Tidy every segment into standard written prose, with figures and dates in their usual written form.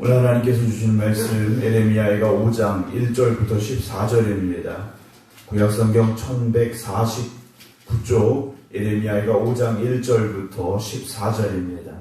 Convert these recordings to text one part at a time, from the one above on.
오늘 하나님께서 주신 말씀 예레미야가 5장 1절부터 14절입니다. 구약성경 1149쪽 예레미야가 5장 1절부터 14절입니다.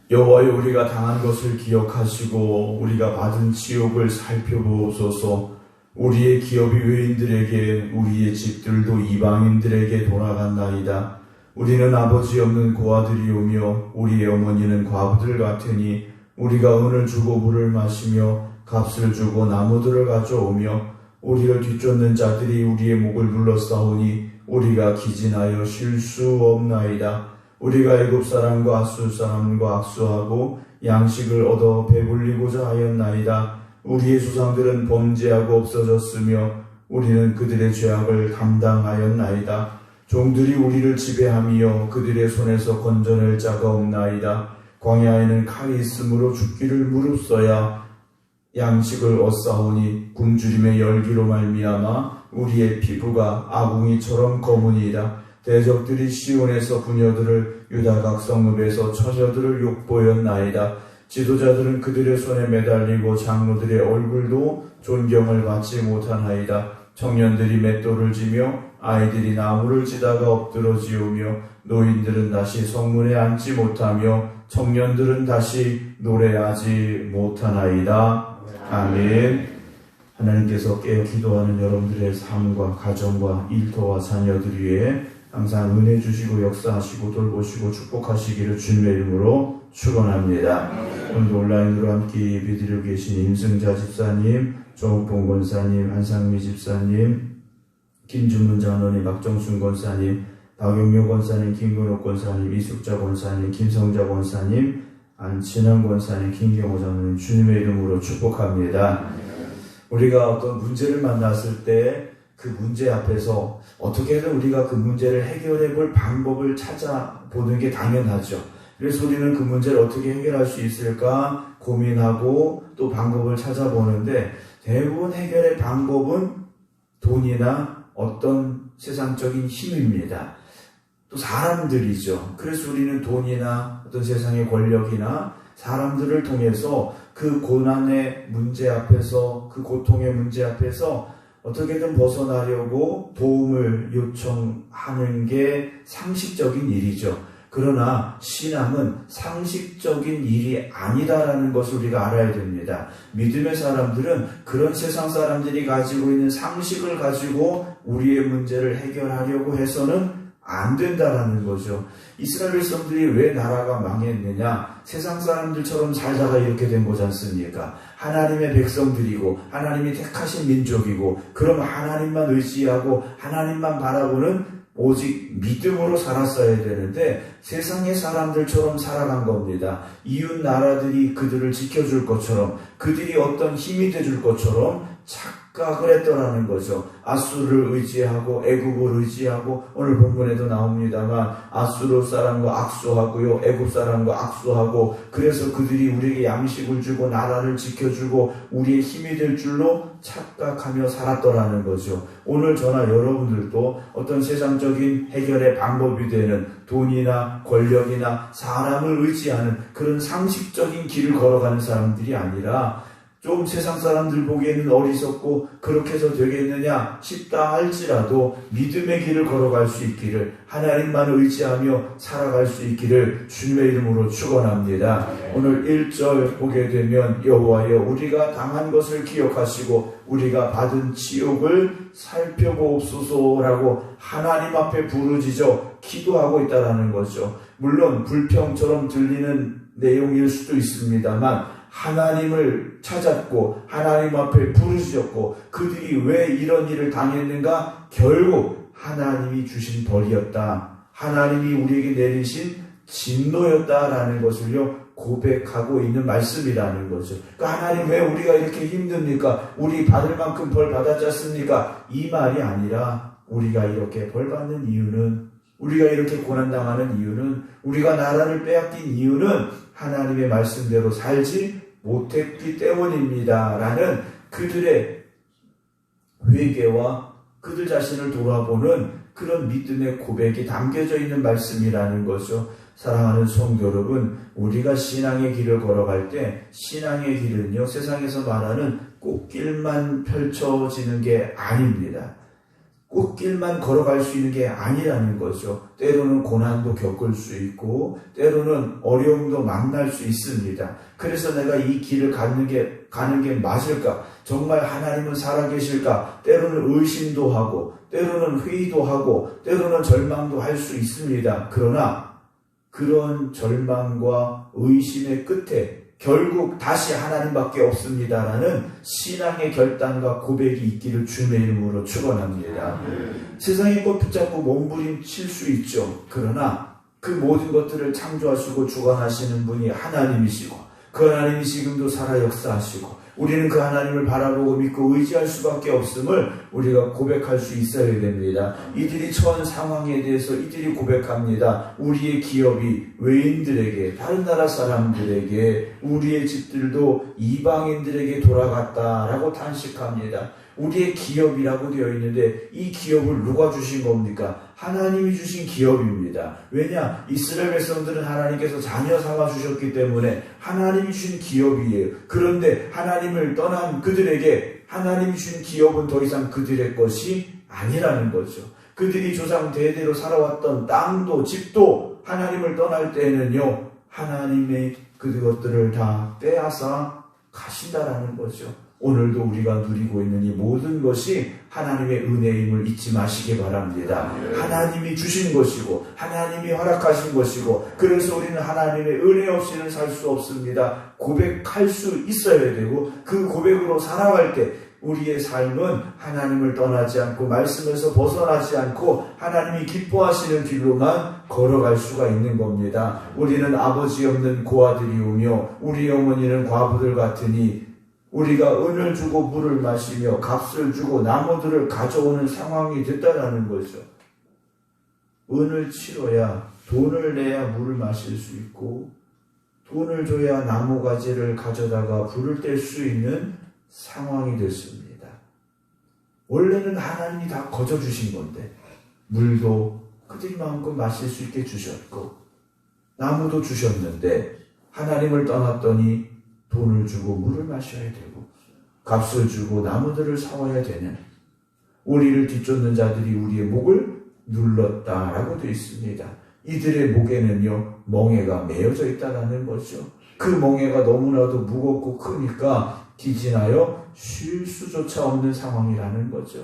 여호와여, 우리가 당한 것을 기억하시고 우리가 받은 지옥을 살펴보소서. 우리의 기업이 외인들에게, 우리의 집들도 이방인들에게 돌아갔나이다. 우리는 아버지 없는 고아들이오며 우리의 어머니는 과부들 같으니 우리가 은을 주고 물을 마시며 값을 주고 나무들을 가져오며 우리를 뒤쫓는 자들이 우리의 목을 눌러싸우니 우리가 기진하여 쉴 수 없나이다. 우리가 애굽 사람과 아수르 사람과 악수하고 양식을 얻어 배불리고자 하였나이다. 우리의 조상들은 범죄하고 없어졌으며 우리는 그들의 죄악을 감당하였나이다. 종들이 우리를 지배하며 그들의 손에서 건져낼 자가 없나이다. 광야에는 칼이 있으므로 죽기를 무릅써야 양식을 얻사오니 굶주림의 열기로 말미암아 우리의 피부가 아궁이처럼 검으니이다. 대적들이 시온에서 부녀들을, 유다 각 성읍에서 처녀들을 욕보였나이다. 지도자들은 그들의 손에 매달리고 장로들의 얼굴도 존경을 받지 못하나이다. 청년들이 맷돌을 지며 아이들이 나무를 지다가 엎드러지우며 노인들은 다시 성문에 앉지 못하며 청년들은 다시 노래하지 못하나이다. 아멘. 하나님께서 깨어 기도하는 여러분들의 삶과 가정과 일터와 자녀들 위해 항상 은혜 주시고 역사하시고 돌보시고 축복하시기를 주님의 이름으로 축원합니다. 오늘도 온라인으로 함께 예배드리고 계신 임승자 집사님, 조옥봉 권사님, 한상미 집사님, 김준문 장로님, 박정순 권사님, 박용묘 권사님, 김근옥 권사님, 이숙자 권사님, 김성자 권사님, 안친환 권사님, 김경호 장로님 주님의 이름으로 축복합니다. 우리가 어떤 문제를 만났을 때 그 문제 앞에서 어떻게든 우리가 그 문제를 해결해 볼 방법을 찾아보는 게 당연하죠. 그래서 우리는 그 문제를 어떻게 해결할 수 있을까 고민하고 또 방법을 찾아보는데 대부분 해결의 방법은 돈이나 어떤 세상적인 힘입니다. 또 사람들이죠. 그래서 우리는 돈이나 어떤 세상의 권력이나 사람들을 통해서 그 고난의 문제 앞에서, 그 고통의 문제 앞에서 어떻게든 벗어나려고 도움을 요청하는 게 상식적인 일이죠. 그러나 신앙은 상식적인 일이 아니다라는 것을 우리가 알아야 됩니다. 믿음의 사람들은 그런 세상 사람들이 가지고 있는 상식을 가지고 우리의 문제를 해결하려고 해서는 안 된다라는 거죠. 이스라엘 백성들이 왜 나라가 망했느냐? 세상 사람들처럼 살다가 이렇게 된 거지 않습니까? 하나님의 백성들이고 하나님이 택하신 민족이고 그럼 하나님만 의지하고 하나님만 바라보는 오직 믿음으로 살았어야 되는데 세상의 사람들처럼 살아간 겁니다. 이웃 나라들이 그들을 지켜줄 것처럼 그들이 어떤 힘이 돼줄 것처럼 착각을 했더라는 거죠. 아수르를 의지하고 애굽을 의지하고 오늘 본문에도 나옵니다만 아수르 사람과 악수하고요, 애굽 사람과 악수하고 그래서 그들이 우리에게 양식을 주고 나라를 지켜주고 우리의 힘이 될 줄로 착각하며 살았더라는 거죠. 오늘 저나 여러분들도 어떤 세상적인 해결의 방법이 되는 돈이나 권력이나 사람을 의지하는 그런 상식적인 길을 걸어가는 사람들이 아니라 좀 세상 사람들 보기에는 어리석고 그렇게 해서 되겠느냐 싶다 할지라도 믿음의 길을 걸어갈 수 있기를 하나님만 의지하며 살아갈 수 있기를 주님의 이름으로 축원합니다. 오늘 1절 보게 되면 여호와여 우리가 당한 것을 기억하시고 우리가 받은 지옥을 살펴보옵소서라고 하나님 앞에 부르짖어 기도하고 있다라는 거죠. 물론 불평처럼 들리는 내용일 수도 있습니다만 하나님을 찾았고 하나님 앞에 부르짖었고 그들이 왜 이런 일을 당했는가? 결국 하나님이 주신 벌이었다. 하나님이 우리에게 내리신 진노였다라는 것을요 고백하고 있는 말씀이라는 거죠. 그러니까 하나님 왜 우리가 이렇게 힘듭니까? 우리 받을 만큼 벌 받았지 않습니까? 이 말이 아니라 우리가 이렇게 벌 받는 이유는, 우리가 이렇게 고난당하는 이유는, 우리가 나라를 빼앗긴 이유는 하나님의 말씀대로 살지 못했기 때문입니다. 라는 그들의 회개와 그들 자신을 돌아보는 그런 믿음의 고백이 담겨져 있는 말씀이라는 거죠. 사랑하는 성도 여러분, 우리가 신앙의 길을 걸어갈 때 신앙의 길은요, 세상에서 말하는 꽃길만 펼쳐지는 게 아닙니다. 꽃길만 걸어갈 수 있는 게 아니라는 거죠. 때로는 고난도 겪을 수 있고 때로는 어려움도 만날 수 있습니다. 그래서 내가 이 길을 가는 게 맞을까? 정말 하나님은 살아계실까? 때로는 의심도 하고 때로는 회의도 하고 때로는 절망도 할 수 있습니다. 그러나 그런 절망과 의심의 끝에 결국 다시 하나님밖에 없습니다라는 신앙의 결단과 고백이 있기를 주님의 이름으로 축원합니다. 세상의 꽃 붙잡고 몸부림칠 수 있죠. 그러나 그 모든 것들을 창조하시고 주관하시는 분이 하나님이시고 그 하나님이 지금도 살아 역사하시고 우리는 그 하나님을 바라보고 믿고 의지할 수밖에 없음을 우리가 고백할 수 있어야 됩니다. 이들이 처한 상황에 대해서 이들이 고백합니다. 우리의 기업이 외인들에게, 다른 나라 사람들에게, 우리의 집들도 이방인들에게 돌아갔다라고 탄식합니다. 우리의 기업이라고 되어 있는데 이 기업을 누가 주신 겁니까? 하나님이 주신 기업입니다. 왜냐? 이스라엘 백성들은 하나님께서 자녀 삼아 주셨기 때문에 하나님이 주신 기업이에요. 그런데 하나님을 떠난 그들에게 하나님이 주신 기업은 더 이상 그들의 것이 아니라는 거죠. 그들이 조상 대대로 살아왔던 땅도 집도 하나님을 떠날 때에는요, 하나님의 그것들을 다 빼앗아 가신다라는 거죠. 오늘도 우리가 누리고 있는 이 모든 것이 하나님의 은혜임을 잊지 마시기 바랍니다. 하나님이 주신 것이고 하나님이 허락하신 것이고 그래서 우리는 하나님의 은혜 없이는 살 수 없습니다. 고백할 수 있어야 되고 그 고백으로 살아갈 때 우리의 삶은 하나님을 떠나지 않고 말씀에서 벗어나지 않고 하나님이 기뻐하시는 길로만 걸어갈 수가 있는 겁니다. 우리는 아버지 없는 고아들이오며 우리 어머니는 과부들 같으니 우리가 은을 주고 물을 마시며 값을 주고 나무들을 가져오는 상황이 됐다라는 거죠. 은을 치러야 돈을 내야 물을 마실 수 있고 돈을 줘야 나무가지를 가져다가 불을 뗄 수 있는 상황이 됐습니다. 원래는 하나님이 다 거저주신 건데 물도 그들이 마음껏 마실 수 있게 주셨고 나무도 주셨는데 하나님을 떠났더니 돈을 주고 물을 마셔야 되고 값을 주고 나무들을 사와야 되는 우리를 뒤쫓는 자들이 우리의 목을 눌렀다라고 되어 있습니다. 이들의 목에는요 멍에가 매어져 있다라는 거죠. 그 멍에가 너무나도 무겁고 크니까 기진하여 쉴 수조차 없는 상황이라는 거죠.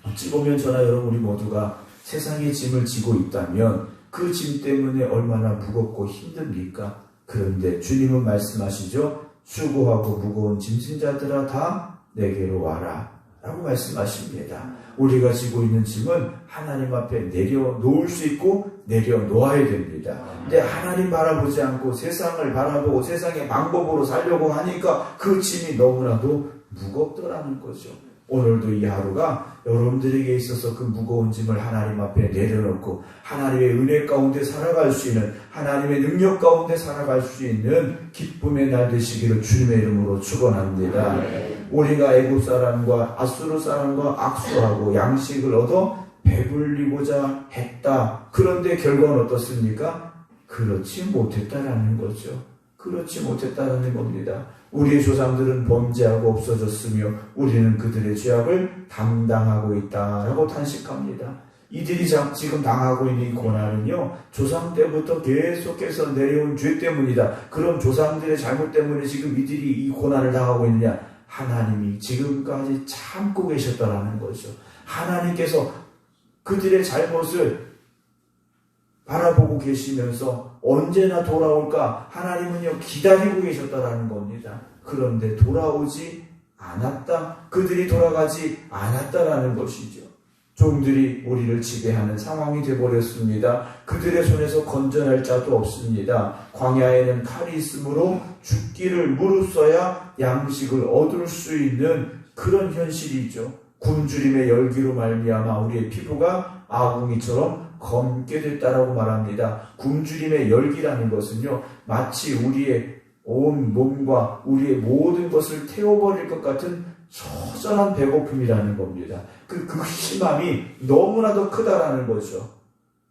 어찌 보면 저나 여러분 우리 모두가 세상의 짐을 지고 있다면 그 짐 때문에 얼마나 무겁고 힘듭니까? 그런데 주님은 말씀하시죠. 수고하고 무거운 짐진 자들아 다 내게로 와라 라고 말씀하십니다. 우리가 지고 있는 짐은 하나님 앞에 내려놓을 수 있고 내려놓아야 됩니다. 근데 하나님 바라보지 않고 세상을 바라보고 세상의 방법으로 살려고 하니까 그 짐이 너무나도 무겁더라는 거죠. 오늘도 이 하루가 여러분들에게 있어서 그 무거운 짐을 하나님 앞에 내려놓고 하나님의 은혜 가운데 살아갈 수 있는 하나님의 능력 가운데 살아갈 수 있는 기쁨의 날 되시기를 주님의 이름으로 축원합니다. 우리가 애굽 사람과 아수르 사람과 악수하고 양식을 얻어 배불리고자 했다. 그런데 결과는 어떻습니까? 그렇지 못했다라는 거죠. 그렇지 못했다는 겁니다. 우리의 조상들은 범죄하고 없어졌으며 우리는 그들의 죄악을 담당하고 있다라고 탄식합니다. 이들이 지금 당하고 있는 이 고난은요 조상 때부터 계속해서 내려온 죄 때문이다. 그럼 조상들의 잘못 때문에 지금 이들이 이 고난을 당하고 있느냐? 하나님이 지금까지 참고 계셨다라는 거죠. 하나님께서 그들의 잘못을 바라보고 계시면서 언제나 돌아올까 하나님은요 기다리고 계셨다라는 겁니다. 그런데 돌아오지 않았다. 그들이 돌아가지 않았다라는 것이죠. 종들이 우리를 지배하는 상황이 되어버렸습니다. 그들의 손에서 건져낼 자도 없습니다. 광야에는 칼이 있으므로 죽기를 무릅써야 양식을 얻을 수 있는 그런 현실이죠. 굶주림의 열기로 말미암아 우리의 피부가 아궁이처럼 검게 됐다라고 말합니다. 굶주림의 열기라는 것은요 마치 우리의 온 몸과 우리의 모든 것을 태워버릴 것 같은 처절한 배고픔이라는 겁니다. 그 극심함이 너무나도 크다라는 거죠.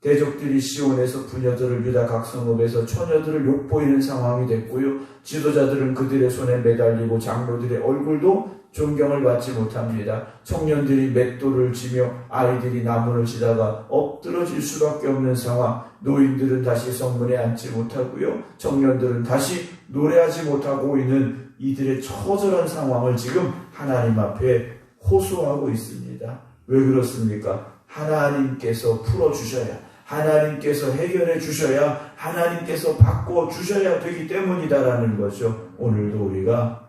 대적들이 시온에서 부녀들을 유다 각성읍에서 처녀들을 욕보이는 상황이 됐고요. 지도자들은 그들의 손에 매달리고 장로들의 얼굴도 존경을 받지 못합니다. 청년들이 맷돌을 지며 아이들이 나무를 치다가 엎드러질 수밖에 없는 상황. 노인들은 다시 성문에 앉지 못하고요. 청년들은 다시 노래하지 못하고 있는 이들의 처절한 상황을 지금 하나님 앞에 호소하고 있습니다. 왜 그렇습니까? 하나님께서 풀어주셔야, 하나님께서 해결해 주셔야, 하나님께서 바꿔주셔야 되기 때문이다라는 거죠. 오늘도 우리가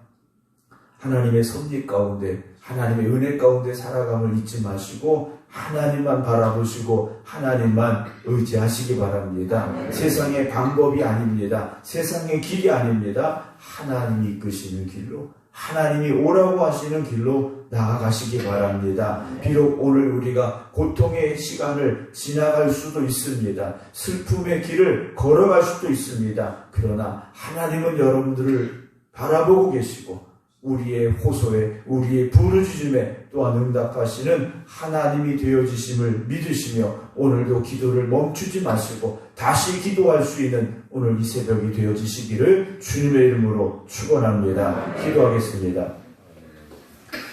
하나님의 섭리 가운데, 하나님의 은혜 가운데 살아감을 잊지 마시고 하나님만 바라보시고 하나님만 의지하시기 바랍니다. 세상의 방법이 아닙니다. 세상의 길이 아닙니다. 하나님이 이끄시는 길로, 하나님이 오라고 하시는 길로 나아가시기 바랍니다. 비록 오늘 우리가 고통의 시간을 지나갈 수도 있습니다. 슬픔의 길을 걸어갈 수도 있습니다. 그러나 하나님은 여러분들을 바라보고 계시고 우리의 호소에, 우리의 부르짖음에 또한 응답하시는 하나님이 되어지심을 믿으시며 오늘도 기도를 멈추지 마시고 다시 기도할 수 있는 오늘 이 새벽이 되어지시기를 주님의 이름으로 축원합니다. 기도하겠습니다.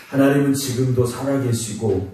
하나님은 지금도 살아계시고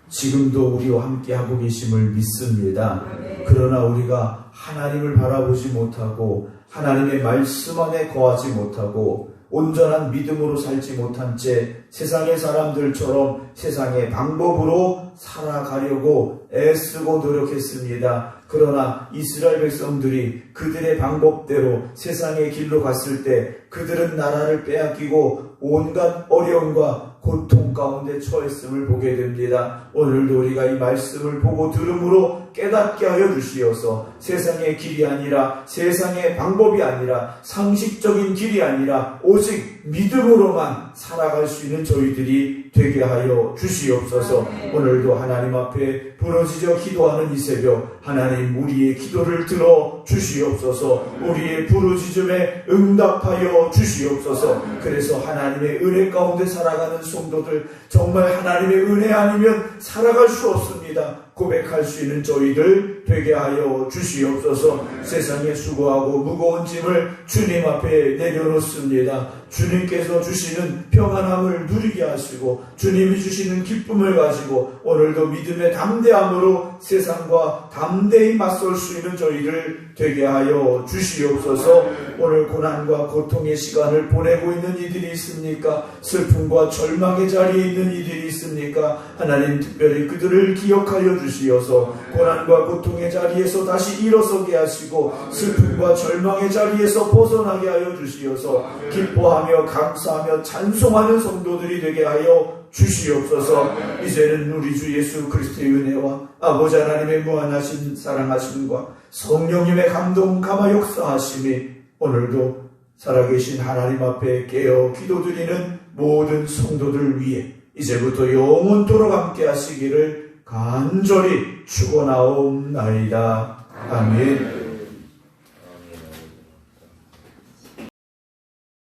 지금도 우리와 함께하고 계심을 믿습니다. 그러나 우리가 하나님을 바라보지 못하고 하나님의 말씀 안에 거하지 못하고 온전한 믿음으로 살지 못한 채 세상의 사람들처럼 세상의 방법으로 살아가려고 애쓰고 노력했습니다. 그러나 이스라엘 백성들이 그들의 방법대로 세상의 길로 갔을 때 그들은 나라를 빼앗기고 온갖 어려움과 고통 가운데 처했음을 보게 됩니다. 오늘도 우리가 이 말씀을 보고 들음으로 깨닫게 하여 주시어서 세상의 길이 아니라 세상의 방법이 아니라 상식적인 길이 아니라 오직 믿음으로만 살아갈 수 있는 저희들이 되게 하여 주시옵소서. 오늘도 하나님 앞에 부르짖어 기도하는 이 새벽 하나님 우리의 기도를 들어 주시옵소서. 우리의 부르짖음에 응답하여 주시옵소서. 그래서 하나님의 은혜 가운데 살아가는 성도들 정말 하나님의 은혜 아니면 살아갈 수 없습니다. 고백할 수 있는 저희들 되게 하여 주시옵소서. 세상에 수고하고 무거운 짐을 주님 앞에 내려놓습니다. 주님께서 주시는 평안함을 누리게 하시고 주님이 주시는 기쁨을 가지고 오늘도 믿음의 담대함으로 세상과 담대히 맞설 수 있는 저희를 되게 하여 주시옵소서. 오늘 고난과 고통의 시간을 보내고 있는 이들이 있습니까? 슬픔과 절망의 자리에 있는 이들이 있습니까? 하나님 특별히 그들을 기억하여 주시어서 고난과 고통의 자리에서 다시 일어서게 하시고 슬픔과 절망의 자리에서 벗어나게 하여 주시어서 기뻐하며 감사하며 찬송하는 성도들이 되게 하여 주시옵소서. 이제는 우리 주 예수 그리스도의 은혜와 아버지 하나님의 무한하신 사랑하심과 성령님의 감동 감화 역사하심이 오늘도 살아계신 하나님 앞에 깨어 기도드리는 모든 성도들 위해 이제부터 영원토록 함께 하시기를 간절히 축원하옵나이다. 아멘.